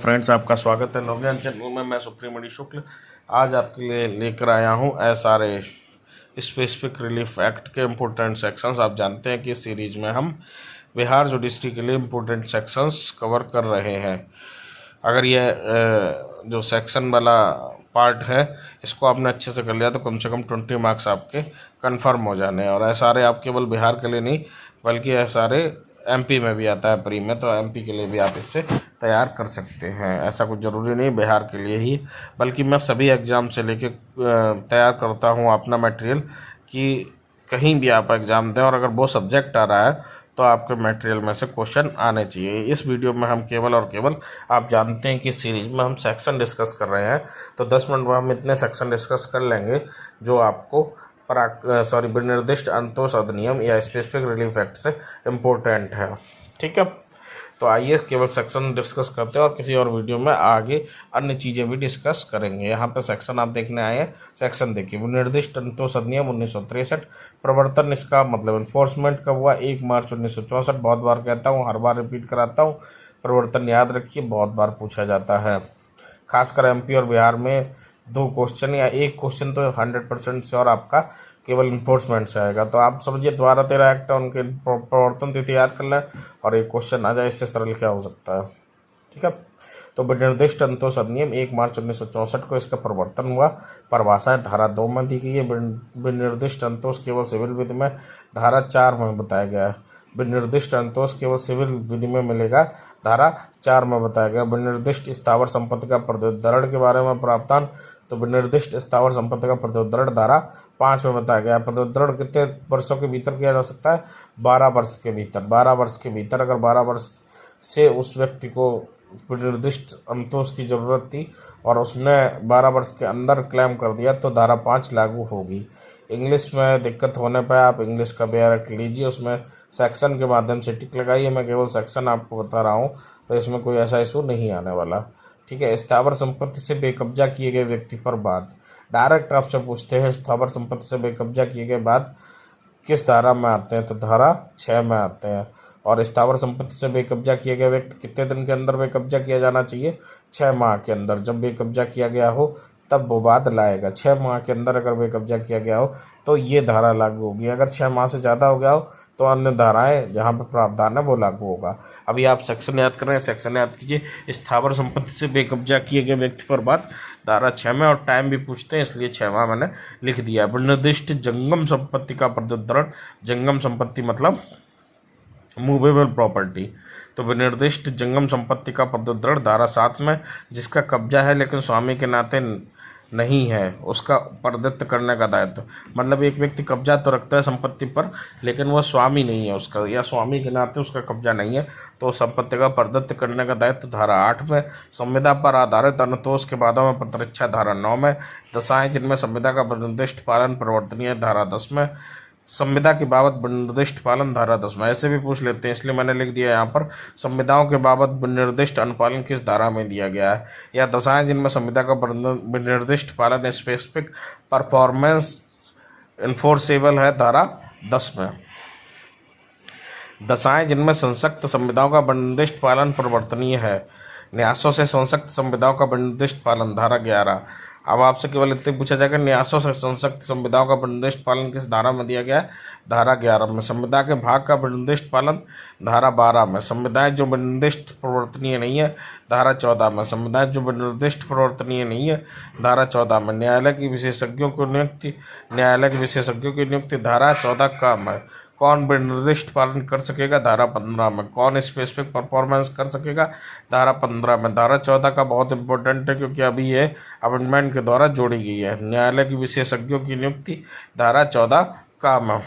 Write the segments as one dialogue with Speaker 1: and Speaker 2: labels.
Speaker 1: Friends, आपका स्वागत है नवज्ञान चैनल में। मैं सुप्रीमणि शुक्ल आज आपके लिए लेकर आया हूं SRA स्पेसिफिक रिलीफ एक्ट के इम्पोर्टेंट सेक्शंस। आप जानते हैं कि इस सीरीज में हम बिहार जुडिशरी के लिए इम्पोर्टेंट सेक्शंस कवर कर रहे हैं। अगर ये जो सेक्शन वाला पार्ट है इसको आपने अच्छे से कर लिया तो कम से कम 20 मार्क्स आपके कंफर्म हो जाने हैं। और SRA आप केवल बिहार के लिए नहीं बल्कि SRA MP में भी आता है प्री में, तो MP के लिए भी आप इससे तैयार कर सकते हैं। ऐसा कुछ ज़रूरी नहीं बिहार के लिए ही, बल्कि मैं सभी एग्ज़ाम से लेके तैयार करता हूँ अपना मटेरियल कि कहीं भी आप एग्ज़ाम दें और अगर वो सब्जेक्ट आ रहा है तो आपके मटेरियल में से क्वेश्चन आने चाहिए। इस वीडियो में हम केवल और केवल, आप जानते हैं कि सीरीज में हम सेक्शन डिस्कस कर रहे हैं, तो 10 मिनट में हम इतने सेक्शन डिस्कस कर लेंगे जो आपको विनिर्दिष्ट अंतोष अधिनियम या स्पेसिफिक रिलीफ एक्ट से इम्पोर्टेंट है। ठीक है, तो आइए केवल सेक्शन डिस्कस करते हैं और किसी और वीडियो में आगे अन्य चीज़ें भी डिस्कस करेंगे। यहाँ पे सेक्शन आप देखने आए हैं, सेक्शन देखिए। विनिर्दिष्ट अंतोष अधिनियम 1963, प्रवर्तन इसका मतलब इन्फोर्समेंट कब हुआ? 1 मार्च 1964। बहुत बार कहता हूँ, हर बार रिपीट कराता हूँ, प्रवर्तन याद रखिए, बहुत बार पूछा जाता है। खासकर MP और बिहार में 2 क्वेश्चन या 1 क्वेश्चन तो 100% श्योर आपका केवल इन्फोर्समेंट से आएगा। तो आप समझिए, द्वारा 13 एक्ट उनके प्रवर्तन तिथि याद कर लें और एक क्वेश्चन आ जाए, इससे सरल क्या हो सकता है। ठीक है, तो विनिर्दिष्ट अंतोष अधिनियम 1 मार्च 1964 को इसका प्रवर्तन हुआ। परिभाषा धारा 2 में दी गई है। विनिर्दिष्ट अंतोष केवल सिविल विधि में धारा 4 में बताया गया है। विनिर्दिष्ट अंतोष केवल सिविल विधि में मिलेगा, धारा 4 में बताया गया। विनिर्दिष्ट स्थावर संपत्ति का प्रतिउदाहरण के बारे में प्रावधान, तो विनिर्दिष्ट स्थावर संपत्ति का प्रतिउदाहरण धारा 5 में बताया गया। प्रतिउदाहरण कितने वर्षों के भीतर किया जा सकता है? 12 वर्ष के भीतर। 12 वर्ष के भीतर अगर 12 वर्ष से उस व्यक्ति को विनिर्दिष्ट अंतोष की ज़रूरत थी और उसने 12 वर्ष के अंदर क्लेम कर दिया तो धारा 5 लागू होगी। इंग्लिश में दिक्कत होने पर आप इंग्लिश का भी रख लीजिए, उसमें सेक्शन के माध्यम से टिक लगाइए। मैं केवल सेक्शन आपको बता रहा हूँ, तो इसमें कोई ऐसा इशू नहीं आने वाला। ठीक है, स्थावर संपत्ति से बेकब्जा किए गए व्यक्ति पर बात डायरेक्ट आपसे पूछते हैं, स्थावर संपत्ति से बेकब्जा किए गए बाद किस धारा में आते हैं? तो धारा 6 में आते हैं। और स्थावर संपत्ति से बेकब्जा किए गए व्यक्ति कितने दिन के अंदर बेकब्जा किया जाना चाहिए? 6 माह के अंदर। जब बेकब्जा किया गया हो तब वो बात लाएगा। 6 माह के अंदर अगर बेकब्जा किया गया हो तो ये धारा लागू होगी। अगर 6 माह से ज़्यादा हो गया हो तो अन्य धाराएं जहाँ पर प्रावधान है वो लागू होगा। अभी आप सेक्शन याद कर रहे हैं, सेक्शन याद कीजिए। स्थावर संपत्ति से बेकब्जा किए गए व्यक्ति पर बात धारा 6 में, और टाइम भी पूछते हैं इसलिए 6 माह मैंने लिख दिया। विनिर्दिष्ट जंगम संपत्ति का प्रतिउदाहरण, जंगम संपत्ति मतलब मूवेबल प्रॉपर्टी, तो विनिर्दिष्ट जंगम संपत्ति का प्रतिउदाहरण धारा 7 में, जिसका कब्जा है लेकिन स्वामी के नाते नहीं है, उसका परदत्त करने का दायित्व। मतलब एक व्यक्ति कब्जा तो रखता है संपत्ति पर लेकिन वह स्वामी नहीं है उसका, या स्वामी के नाते उसका कब्जा नहीं है, तो संपत्ति का परदत्त करने का दायित्व धारा 8 में। संविदा पर आधारित अनुतोष के बादों में प्रतिरक्षा धारा 9 में। दशाएं जिनमें संविदा का निर्दिष्ट पालन प्रवर्तनीय धारा 10 में। संविदा के बाबत निर्दिष्ट पालन धारा 10 में। ऐसे भी पूछ लेते हैं इसलिए मैंने लिख दिया यहाँ पर, संविदाओं के बाबत निर्दिष्ट अनुपालन किस धारा में दिया गया है। या दशाएं जिनमें संविदा का निर्दिष्ट पालन स्पेसिफिक परफॉर्मेंस इन्फोर्सेबल है, धारा 10 में। दशाएं जिनमें संसक्त संविदाओं का निर्दिष्ट पालन प्रवर्तनीय है, न्यासों से संसक्त संविदाओं का निर्दिष्ट पालन, धारा 11। अब आपसे केवल इतने पूछा जाएगा, न्यासों से संसक्त संविदाओं का निर्दिष्ट पालन किस धारा में दिया गया है? धारा 11 में। संविदा के भाग का निर्दिष्ट पालन, धारा 12 में। संविदाएं जो निर्दिष्ट प्रवर्तनीय नहीं है, धारा 14 में। संविदाएं जो निर्दिष्ट प्रवर्तनीय नहीं है, धारा 14 में। न्यायालय की विशेषज्ञों की नियुक्ति, न्यायालय के विशेषज्ञों की नियुक्ति, धारा 14 का में। कौन निर्दिष्ट पालन कर सकेगा? धारा 15 में। कौन स्पेसिफिक परफॉर्मेंस कर सकेगा? धारा 15 में। धारा 14 का बहुत इंपॉर्टेंट है क्योंकि अभी ये अमेंडमेंट के द्वारा जोड़ी गई है। न्यायालय की विशेषज्ञों की नियुक्ति, धारा 14 का में।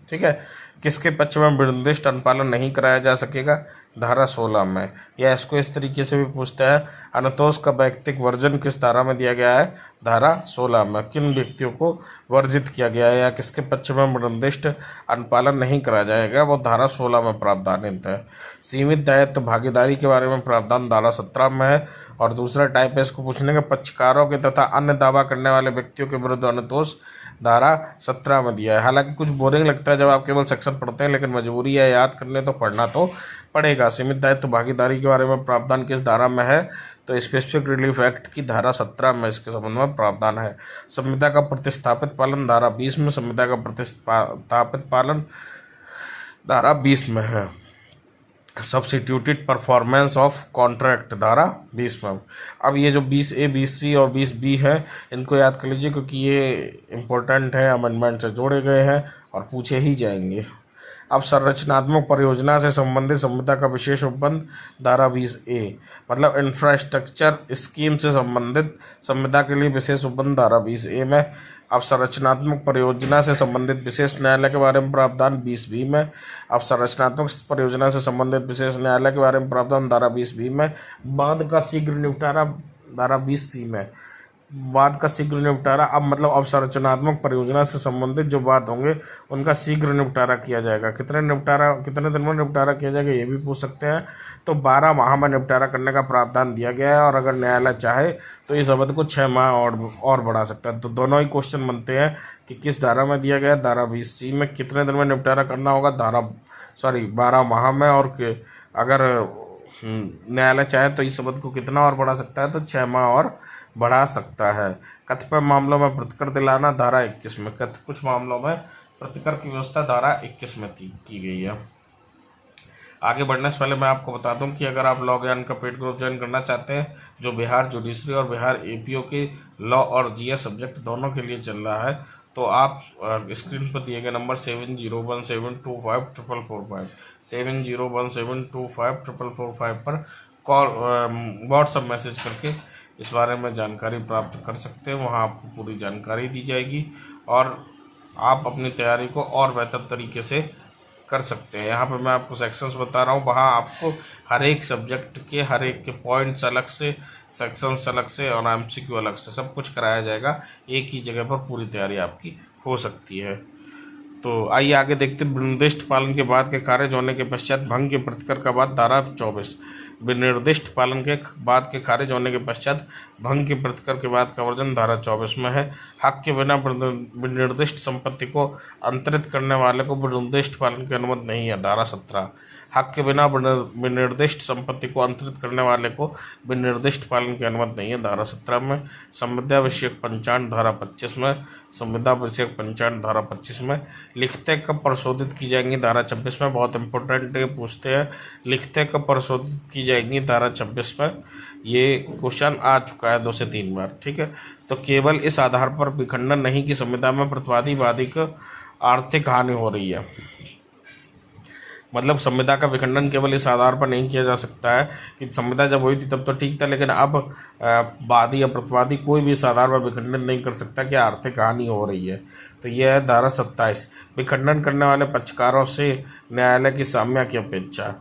Speaker 1: ठीक है, किसके पक्ष में निर्दिष्ट अनुपालन नहीं कराया जा सकेगा? धारा 16 में। या इसको इस तरीके से भी पूछता है, अनुतोष का वैयक्तिक वर्जन किस धारा में दिया गया है? धारा 16 में। किन व्यक्तियों को वर्जित किया गया है या किसके पक्ष में निर्दिष्ट अनुपालन नहीं कराया जाएगा, वो धारा 16 में प्रावधानित है। सीमित दायित्व भागीदारी के बारे में प्रावधान धारा 17 में है। और दूसरा टाइप है इसको पूछने के, पक्षकारों के तथा अन्य दावा करने वाले व्यक्तियों के विरुद्ध अनुतोष, धारा 17 में दिया है। हालांकि कुछ बोरिंग लगता है जब आप केवल सेक्शन पढ़ते हैं, लेकिन मजबूरी है याद करने तो पढ़ना तो पड़ेगा। सीमित दायित्व भागीदारी के बारे में प्रावधान किस धारा में है? तो स्पेसिफिक रिलीफ एक्ट की धारा 17 में इसके संबंध में प्रावधान है। संविदा का प्रतिस्थापित पालन धारा 20 में, संविदा का प्रतिस्थापित पालन धारा 20 में है। सब्स्टिट्यूटेड परफॉर्मेंस ऑफ कॉन्ट्रैक्ट धारा 20 में। अब ये जो 20A 20C और 20B है, इनको याद कर लीजिए क्योंकि ये इम्पोर्टेंट है, अमेंडमेंट से जोड़े गए हैं और पूछे ही जाएंगे। अब संरचनात्मक परियोजना से संबंधित संविदा का विशेष उपबंध धारा 20A, मतलब इंफ्रास्ट्रक्चर स्कीम से संबंधित संविदा के लिए विशेष उपबंध धारा 20A में। अब संरचनात्मक परियोजना से संबंधित विशेष न्यायालय के बारे में प्रावधान 20B में। अब संरचनात्मक परियोजना से संबंधित विशेष न्यायालय के बारे में प्रावधान धारा 20B में। बाद का शीघ्र निपटारा धारा 20C में। बाद का शीघ्र निपटारा, अब मतलब अब संरचनात्मक परियोजना से संबंधित जो बात होंगे उनका शीघ्र निपटारा किया जाएगा। कितने दिन में निपटारा किया जाएगा ये भी पूछ सकते हैं। तो 12 माह में निपटारा करने का प्रावधान दिया गया है और अगर न्यायालय चाहे तो इस अवधि को 6 माह और बढ़ा सकता है। तो दोनों ही क्वेश्चन बनते हैं कि किस धारा में दिया गया है, धारा 20C में कितने दिन में निपटारा करना होगा, 12 माह में, और अगर न्यायालय चाहे तो इस अवधि को कितना और बढ़ा सकता है, तो 6 माह और बढ़ा सकता है। कतिपय मामलों में प्रतिकर दिलाना धारा 21 में, कुछ मामलों में प्रतिकर की व्यवस्था धारा 21 में की गई है। आगे बढ़ने से पहले मैं आपको बता दूं कि अगर आप लॉ ज्ञान का पेड ग्रुप ज्वाइन करना चाहते हैं जो बिहार जुडिशरी और बिहार APO के लॉ और GS सब्जेक्ट दोनों के लिए चल रहा है, तो आप स्क्रीन पर दिए गए नंबर 7017254445 7017254445 पर कॉल व्हाट्सएप मैसेज करके इस बारे में जानकारी प्राप्त कर सकते हैं। वहाँ आपको पूरी जानकारी दी जाएगी और आप अपनी तैयारी को और बेहतर तरीके से कर सकते हैं। यहाँ पे मैं आपको सेक्शंस बता रहा हूँ, वहाँ आपको हर एक सब्जेक्ट के हर एक के पॉइंट्स अलग से, सेक्शंस अलग से और MCQ अलग से सब कुछ कराया जाएगा। एक ही जगह पर पूरी तैयारी आपकी हो सकती है। तो आइए आगे देखते हैं। निर्दिष्ट पालन के बाद के खारिज होने के पश्चात भंग के प्रतिकर का बाद धारा 24। निर्दिष्ट पालन के बाद के खारिज होने के पश्चात भंग के प्रतिकर के बाद का वर्जन धारा 24 में है। हक के बिना निर्दिष्ट संपत्ति को अंतरित करने वाले को निर्दिष्ट पालन की अनुमति नहीं है, धारा 17। हक के बिना विनिर्दिष्ट संपत्ति को अंतरित करने वाले को विनिर्दिष्ट पालन की अनुमति नहीं है, धारा 17 में। संविदा विषयक पंचांग धारा 25 में। संविदा विषयक पंचांग धारा 25 में। लिखतें कब परिशोधित की जाएंगी, धारा 26 में। बहुत इंपॉर्टेंट पूछते हैं, लिखतें कब परिशोधित की जाएंगी, धारा 26 में। ये क्वेश्चन आ चुका है 2 से 3 बार, ठीक है। तो केवल इस आधार पर विखंडन नहीं कि संविदा में प्रतिवादी वादी को आर्थिक हानि हो रही है, मतलब संविदा का विखंडन केवल इस आधार पर नहीं किया जा सकता है कि संविदा जब हुई थी तब तो ठीक था, लेकिन अब वादी या प्रतिवादी कोई भी इस आधार पर विखंडन नहीं कर सकता कि आर्थिक हानि हो रही है। तो यह है धारा 27। विखंडन करने वाले पक्षकारों से न्यायालय की साम्य की अपेक्षा।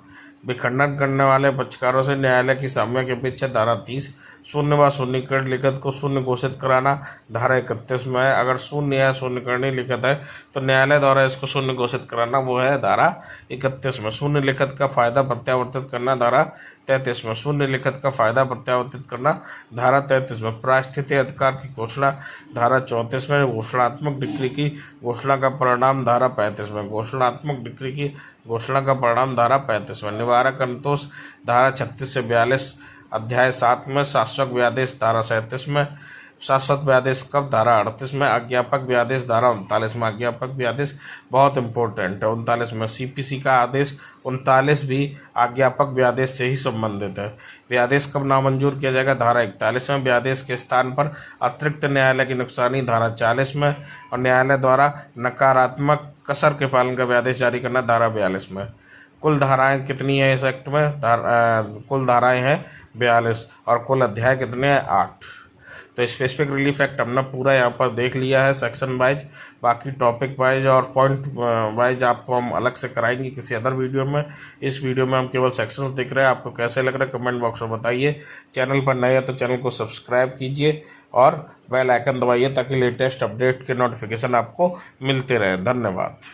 Speaker 1: विखंडन करने वाले पक्षकारों से न्यायालय की साम्य की अपेक्षा, धारा 30। शून्य व शून्यकरण लिखित को शून्य घोषित कराना, धारा 31 में है। अगर शून्य या शून्यकरणीय लिखित है तो न्यायालय द्वारा इसको शून्य घोषित कराना, वो है धारा 31 में। शून्य लिखित का फायदा प्रत्यावर्तित करना, धारा 33 में। शून्य लिखित का फायदा प्रत्यावर्तित करना, धारा 33 में। परास्थिति अधिकार की घोषणा, धारा 34 में। घोषणात्मक डिक्री की घोषणा का परिणाम, धारा 35 में। घोषणात्मक डिक्री की घोषणा का परिणाम, धारा 35 में। निवारक अनुतोष, धारा 36 से 42, अध्याय 7 में। शाश्वत व्यादेश, धारा 37 में। शाश्वत व्यादेश कब, धारा 38 में। अज्ञापक व्यादेश, धारा 39 में। अज्ञापक व्यादेश बहुत इंपॉर्टेंट है, 39 में। CPC का आदेश 39 भी अज्ञापक व्यादेश से ही संबंधित है। व्यादेश कब नामंजूर किया जाएगा, धारा 41 में। व्यादेश के स्थान पर अतिरिक्त न्यायालय की नुकसानी, धारा 40 में। और न्यायालय द्वारा नकारात्मक कसर के पालन का व्यादेश जारी करना, धारा 42 में। कुल धाराएं कितनी है इस एक्ट में, कुल धाराएं हैं 42 और कुल अध्याय कितने हैं, 8। तो स्पेसिफिक रिलीफ एक्ट हमने पूरा यहाँ पर देख लिया है सेक्शन वाइज। बाकी टॉपिक वाइज और पॉइंट वाइज आपको हम अलग से कराएंगे किसी अदर वीडियो में। इस वीडियो में हम केवल सेक्शंस देख रहे हैं, आपको कैसे लग रहा है कमेंट बॉक्स में बताइए। चैनल पर नए हैं तो चैनल को सब्सक्राइब कीजिए और बेल आइकन दबाइए ताकि लेटेस्ट अपडेट के नोटिफिकेशन आपको मिलते रहे। धन्यवाद।